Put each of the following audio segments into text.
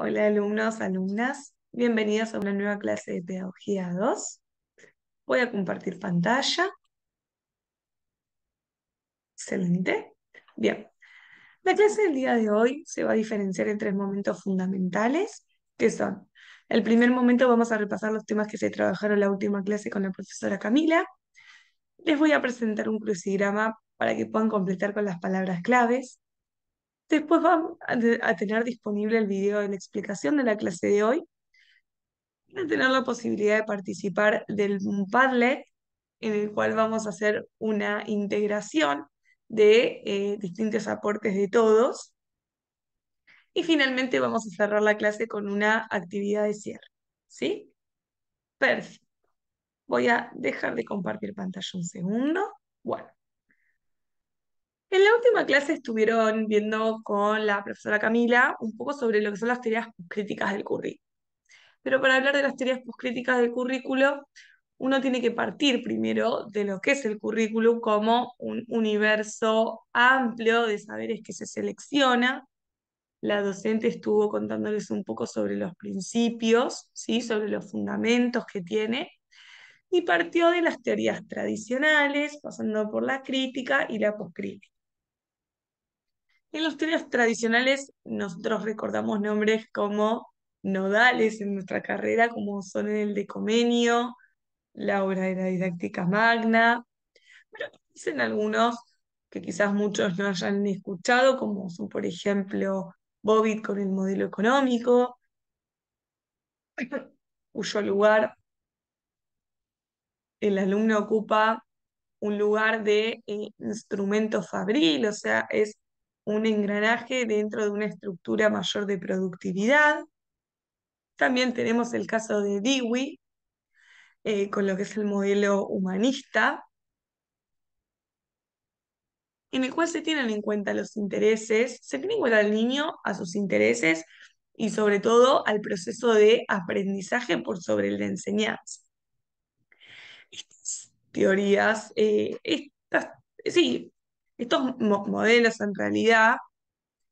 Hola alumnos, alumnas, bienvenidos a una nueva clase de Pedagogía 2. Voy a compartir pantalla. Excelente. Bien, la clase del día de hoy se va a diferenciar en tres momentos fundamentales, que son, el primer momento vamos a repasar los temas que se trabajaron en la última clase con la profesora Camila. Les voy a presentar un crucigrama para que puedan completar con las palabras claves. Después vamos a tener disponible el video de la explicación de la clase de hoy. Van a tener la posibilidad de participar del Padlet, en el cual vamos a hacer una integración de distintos aportes de todos. Y finalmente vamos a cerrar la clase con una actividad de cierre. ¿Sí? Perfecto. Voy a dejar de compartir pantalla un segundo. Bueno, en la última clase estuvieron viendo con la profesora Camila un poco sobre lo que son las teorías críticas del currículo. Pero para hablar de las teorías postcríticas del currículo, uno tiene que partir primero de lo que es el currículum como un universo amplio de saberes que se selecciona. La docente estuvo contándoles un poco sobre los principios, ¿sí? Sobre los fundamentos que tiene, y partió de las teorías tradicionales, pasando por la crítica y la postcrítica. En las teorías tradicionales nosotros recordamos nombres como nodales en nuestra carrera, como son el de Comenio, la obra de la didáctica magna, pero dicen algunos que quizás muchos no hayan escuchado, como son, por ejemplo, Bobbitt con el modelo económico, cuyo lugar el alumno ocupa un lugar de instrumento fabril, o sea, es un engranaje dentro de una estructura mayor de productividad. También tenemos el caso de Dewey, con lo que es el modelo humanista, en el cual se tienen en cuenta los intereses, se tiene en cuenta al niño, a sus intereses y sobre todo al proceso de aprendizaje por sobre el de enseñanza. Estas teorías, sí, estos modelos en realidad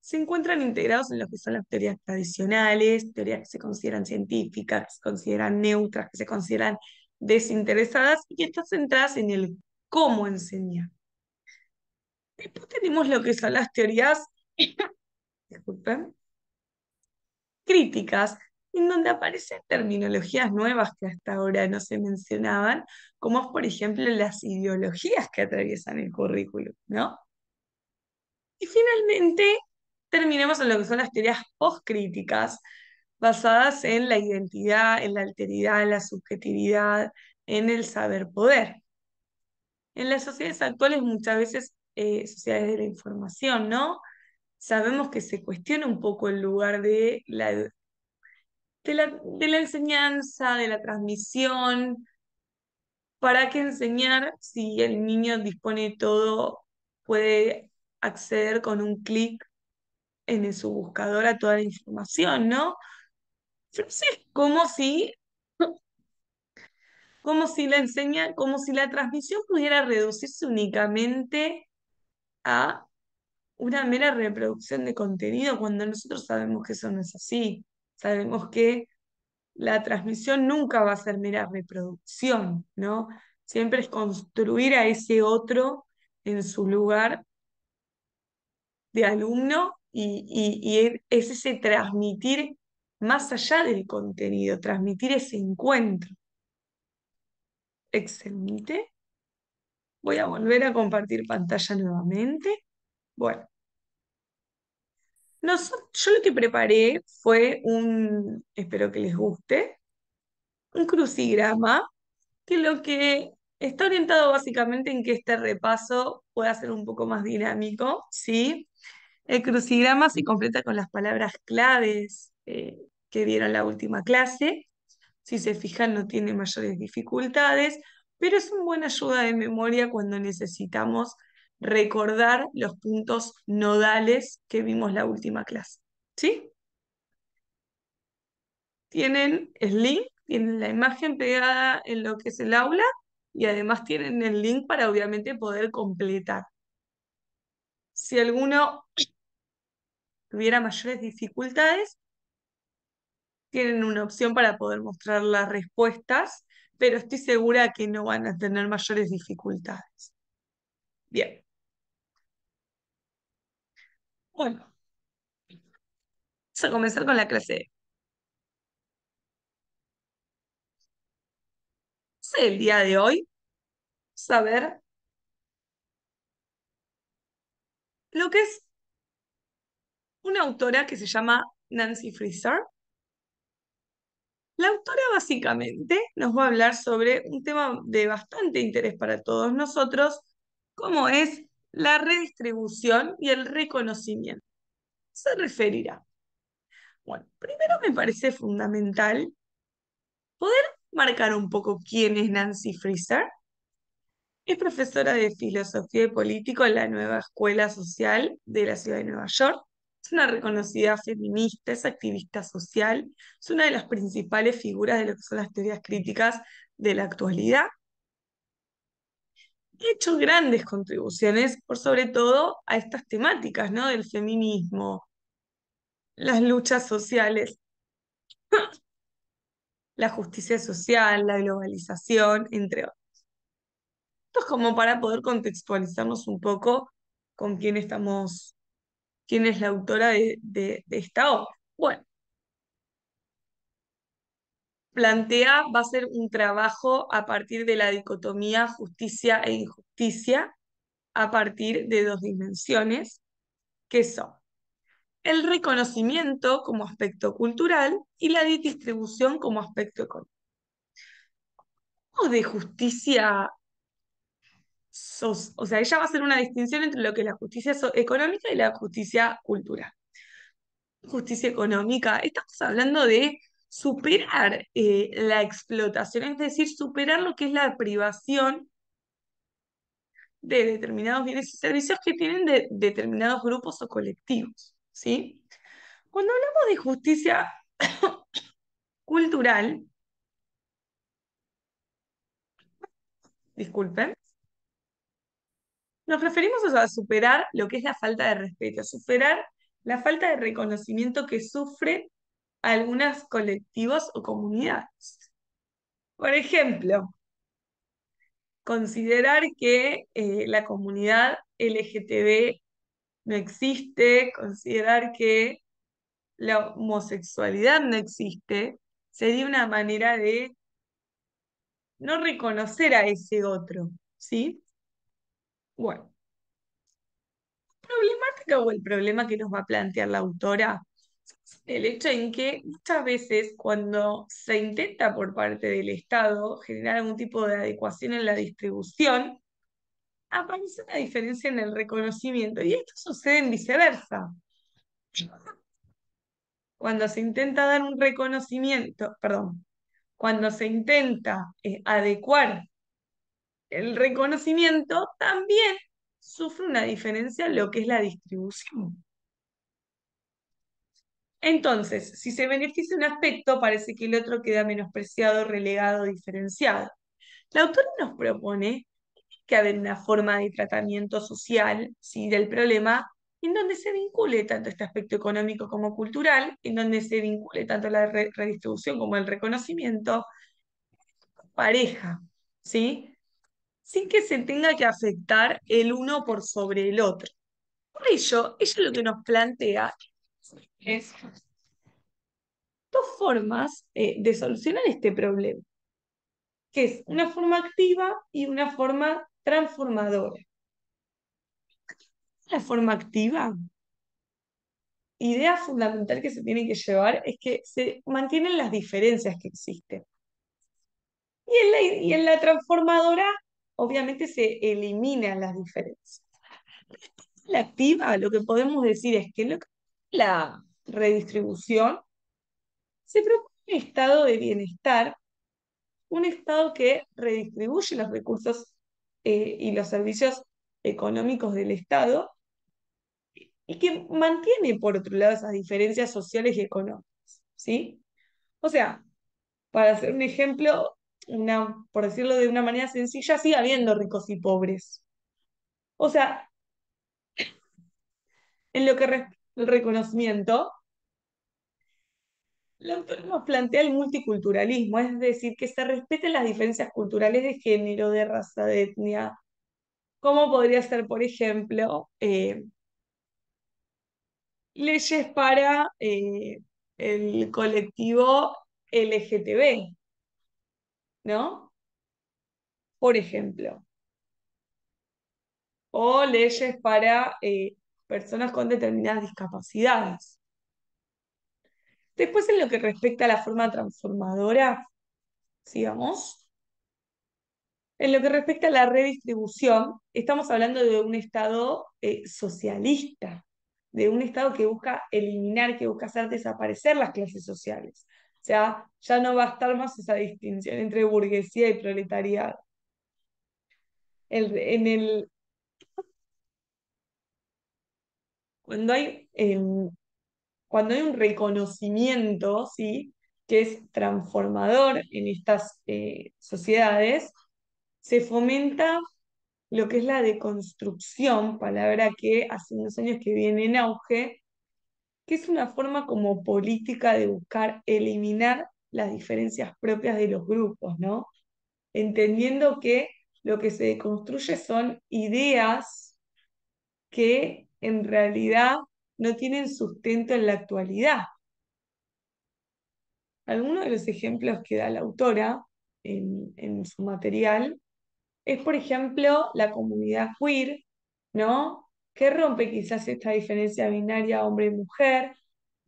se encuentran integrados en lo que son las teorías tradicionales, teorías que se consideran científicas, que se consideran neutras, que se consideran desinteresadas y que están centradas en el cómo enseñar. Después tenemos lo que son las teorías, disculpen, críticas, en donde aparecen terminologías nuevas que hasta ahora no se mencionaban, como es, por ejemplo, las ideologías que atraviesan el currículum, ¿no? Y finalmente terminemos en lo que son las teorías postcríticas, basadas en la identidad, en la alteridad, en la subjetividad, en el saber poder. En las sociedades actuales, muchas veces, sociedades de la información, ¿no? Sabemos que se cuestiona un poco el lugar de la enseñanza, de la transmisión. ¿Para qué enseñar si el niño dispone de todo, puede acceder con un clic en su buscador a toda la información, ¿no? Entonces, como si la transmisión pudiera reducirse únicamente a una mera reproducción de contenido, cuando nosotros sabemos que eso no es así. Sabemos que la transmisión nunca va a ser mera reproducción, ¿no? Siempre es construir a ese otro en su lugar de alumno y es ese transmitir más allá del contenido, transmitir ese encuentro. Excelente. Voy a volver a compartir pantalla nuevamente. Bueno, yo lo que preparé fue espero que les guste, un crucigrama que lo que está orientado básicamente en que este repaso pueda ser un poco más dinámico, ¿sí? El crucigrama se completa con las palabras claves que dieron la última clase. Si se fijan, no tiene mayores dificultades, pero es una buena ayuda de memoria cuando necesitamos recordar los puntos nodales que vimos la última clase. ¿Sí? Tienen el link, tienen la imagen pegada en lo que es el aula y además tienen el link para obviamente poder completar. Si alguno tuviera mayores dificultades, tienen una opción para poder mostrar las respuestas, pero estoy segura que no van a tener mayores dificultades. Bien, bueno, vamos a comenzar con la clase del día de hoy. Saber lo que es una autora que se llama Nancy Fraser. La autora básicamente nos va a hablar sobre un tema de bastante interés para todos nosotros, como es la redistribución y el reconocimiento. Se referirá. Bueno, primero me parece fundamental poder marcar un poco quién es Nancy Fraser. Es profesora de Filosofía y Político en la Nueva Escuela Social de la Ciudad de Nueva York. Es una reconocida feminista, es activista social, es una de las principales figuras de lo que son las teorías críticas de la actualidad. Ha hecho grandes contribuciones, por sobre todo a estas temáticas, ¿no? Del feminismo, las luchas sociales, la justicia social, la globalización, entre otros. Esto es como para poder contextualizarnos un poco con quién estamos, quién es la autora de esta obra. Bueno, plantea, va a ser un trabajo a partir de la dicotomía justicia e injusticia, a partir de dos dimensiones, que son el reconocimiento como aspecto cultural y la distribución como aspecto económico. O de justicia, o sea, ella va a hacer una distinción entre lo que es la justicia económica y la justicia cultural. Justicia económica, estamos hablando de superar la explotación, es decir, superar lo que es la privación de determinados bienes y servicios que tienen de determinados grupos o colectivos, ¿sí? Cuando hablamos de justicia cultural, disculpen, nos referimos a superar lo que es la falta de respeto, a superar la falta de reconocimiento que sufren algunos colectivos o comunidades. Por ejemplo, considerar que la comunidad LGTB no existe, considerar que la homosexualidad no existe, sería una manera de no reconocer a ese otro, ¿sí? Bueno, problemática o el problema que nos va a plantear la autora, el hecho en que muchas veces cuando se intenta por parte del Estado generar algún tipo de adecuación en la distribución, aparece una diferencia en el reconocimiento y esto sucede en viceversa. Cuando se intenta dar un reconocimiento, perdón, cuando se intenta adecuar el reconocimiento, también sufre una diferencia en lo que es la distribución. Entonces, si se beneficia un aspecto, parece que el otro queda menospreciado, relegado, diferenciado. La autora nos propone que haya una forma de tratamiento social, ¿sí? Del problema, en donde se vincule tanto este aspecto económico como cultural, en donde se vincule tanto la redistribución como el reconocimiento, pareja, ¿sí? Sin que se tenga que afectar el uno por sobre el otro. Por ello, ella lo que nos plantea es dos formas de solucionar este problema, que es una forma activa y una forma transformadora. La forma activa, idea fundamental que se tiene que llevar es que se mantienen las diferencias que existen. Y en la transformadora, obviamente, se eliminan las diferencias. La activa, lo que podemos decir es que la redistribución se propone un estado de bienestar, un estado que redistribuye los recursos y los servicios económicos del Estado y que mantiene, por otro lado, esas diferencias sociales y económicas, ¿sí? O sea, para hacer un ejemplo, por decirlo de una manera sencilla, sigue habiendo ricos y pobres. O sea, en lo que respecta al reconocimiento, La autora nos plantea el multiculturalismo, es decir, que se respeten las diferencias culturales de género, de raza, de etnia, como podría ser, por ejemplo, leyes para el colectivo LGTB, ¿no? Por ejemplo, o leyes para personas con determinadas discapacidades. Después, en lo que respecta a la forma transformadora, sigamos. En lo que respecta a la redistribución, estamos hablando de un Estado socialista, de un Estado que busca eliminar, que busca hacer desaparecer las clases sociales. O sea, ya no va a estar más esa distinción entre burguesía y proletariado. En el, cuando hay, cuando hay un reconocimiento, ¿sí? Que es transformador en estas sociedades, se fomenta lo que es la deconstrucción, palabra que hace unos años que viene en auge, que es una forma como política de buscar eliminar las diferencias propias de los grupos, ¿no? Entendiendo que lo que se deconstruye son ideas que en realidad no tienen sustento en la actualidad. Algunos de los ejemplos que da la autora en su material es, por ejemplo, la comunidad queer, ¿no? Que rompe quizás esta diferencia binaria hombre-mujer,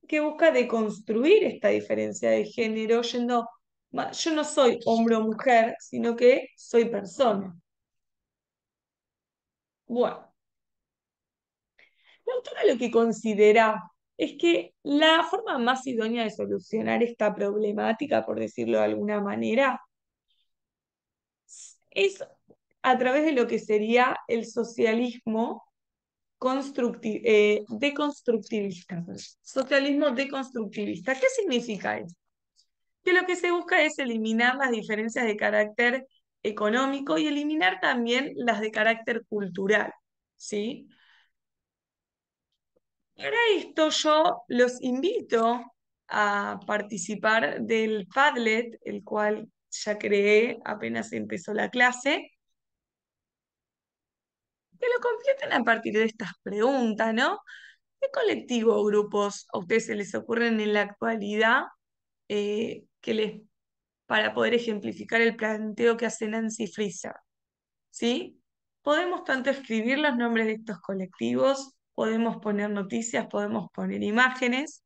que busca deconstruir esta diferencia de género, yendo, yo no soy hombre o mujer, sino que soy persona. Bueno, la autora lo que considera es que la forma más idónea de solucionar esta problemática, por decirlo de alguna manera, es a través de lo que sería el socialismo deconstructivista. Socialismo deconstructivista. ¿Qué significa eso? Que lo que se busca es eliminar las diferencias de carácter económico y eliminar también las de carácter cultural, ¿sí? Para esto yo los invito a participar del Padlet, el cual ya creé apenas empezó la clase, que lo completen a partir de estas preguntas, ¿no? ¿Qué colectivo o grupos a ustedes se les ocurren en la actualidad que para poder ejemplificar el planteo que hace Nancy Fraser? ¿Sí? Podemos tanto escribir los nombres de estos colectivos, podemos poner noticias, podemos poner imágenes.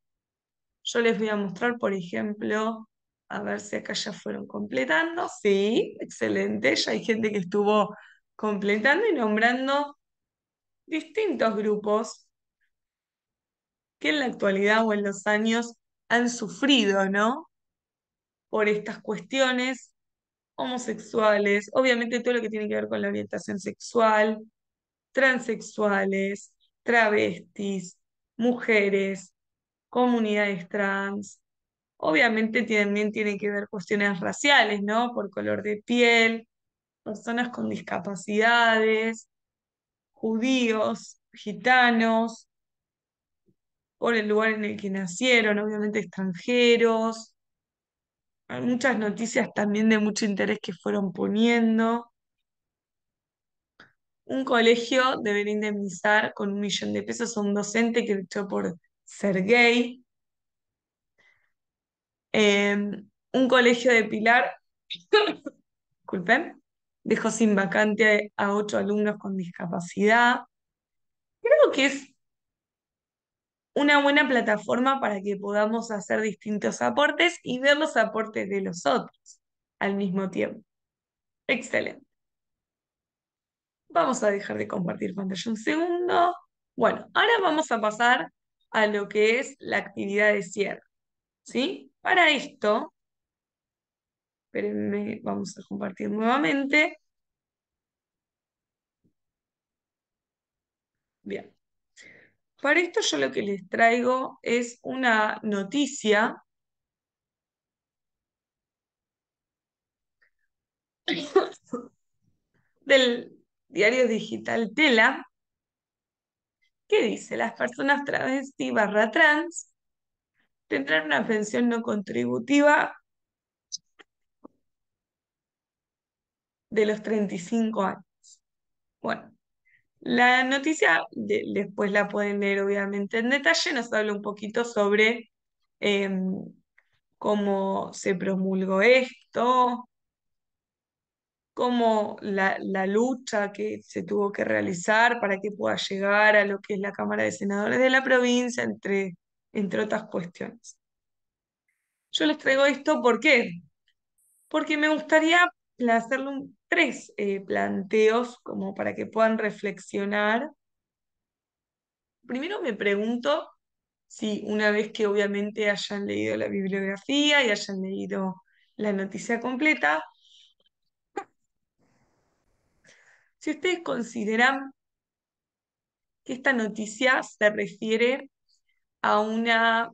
Yo les voy a mostrar, por ejemplo, a ver si acá ya fueron completando. Sí, excelente. Ya hay gente que estuvo completando y nombrando distintos grupos que en la actualidad o en los años han sufrido, ¿no? Por estas cuestiones homosexuales, obviamente todo lo que tiene que ver con la orientación sexual, transexuales, travestis, mujeres, comunidades trans. Obviamente también tiene que ver cuestiones raciales, ¿no? Por color de piel, personas con discapacidades, judíos, gitanos, por el lugar en el que nacieron, obviamente extranjeros. Hay muchas noticias también de mucho interés que fueron poniendo. Un colegio debería indemnizar con 1 millón de pesos a un docente que luchó por ser gay. Eh, un colegio de Pilar, disculpen, dejó sin vacante a 8 alumnos con discapacidad. Creo que es una buena plataforma para que podamos hacer distintos aportes y ver los aportes de los otros al mismo tiempo. Excelente. Vamos a dejar de compartir pantalla un segundo. Bueno, ahora vamos a pasar a lo que es la actividad de cierre, ¿sí? Para esto, espérenme, vamos a compartir nuevamente. Bien. Para esto yo lo que les traigo es una noticia del diario digital Tela, que dice, las personas travesti barra trans tendrán una pensión no contributiva de los 35 años. Bueno, la noticia después la pueden leer obviamente en detalle, nos habla un poquito sobre cómo se promulgó esto, cómo la lucha que se tuvo que realizar para que pueda llegar a lo que es la Cámara de Senadores de la provincia, entre otras cuestiones. Yo les traigo esto, ¿por qué? Porque me gustaría hacerle tres planteos como para que puedan reflexionar. Primero me pregunto si una vez que obviamente hayan leído la bibliografía y hayan leído la noticia completa, si ustedes consideran que esta noticia se refiere a una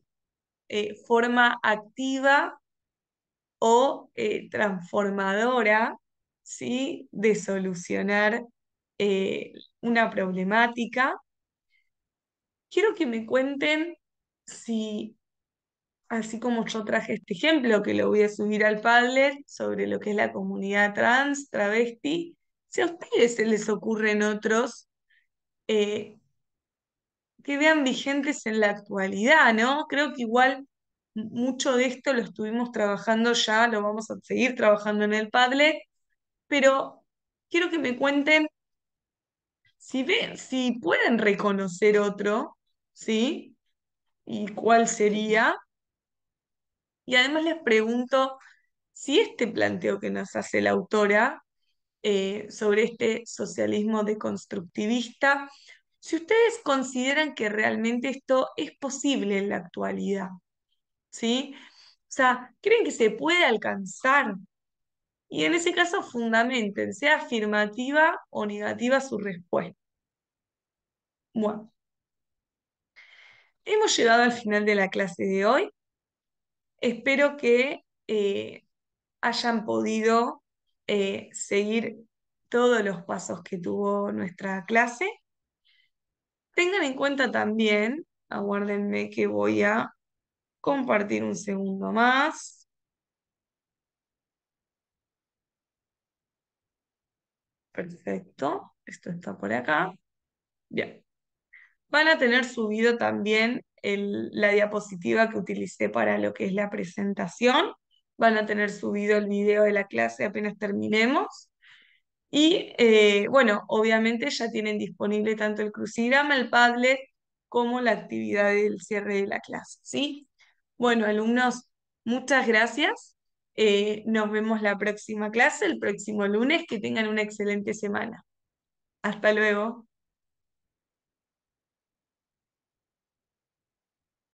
forma activa o transformadora, ¿sí? De solucionar eh, una problemática. Quiero que me cuenten si, así como yo traje este ejemplo, que lo voy a subir al Padlet, sobre lo que es la comunidad trans, travesti, si a ustedes se les ocurren otros eh, que vean vigentes en la actualidad, ¿no? Creo que igual mucho de esto lo estuvimos trabajando ya, lo vamos a seguir trabajando en el Padlet, pero quiero que me cuenten si pueden reconocer otro, ¿sí? Y cuál sería. Y además les pregunto si este planteo que nos hace la autora sobre este socialismo deconstructivista, si ustedes consideran que realmente esto es posible en la actualidad, ¿sí? O sea, ¿creen que se puede alcanzar? Y en ese caso fundamenten, sea afirmativa o negativa su respuesta. Bueno, hemos llegado al final de la clase de hoy. Espero que hayan podido seguir todos los pasos que tuvo nuestra clase. Tengan en cuenta también, aguárdenme que voy a compartir un segundo más. Perfecto, esto está por acá. Bien, van a tener subido también la diapositiva que utilicé para lo que es la presentación. Van a tener subido el video de la clase apenas terminemos. Y bueno, obviamente ya tienen disponible tanto el crucigrama, el Padlet, como la actividad del cierre de la clase, ¿sí? Bueno, alumnos, muchas gracias. Nos vemos la próxima clase, el próximo lunes. Que tengan una excelente semana. Hasta luego.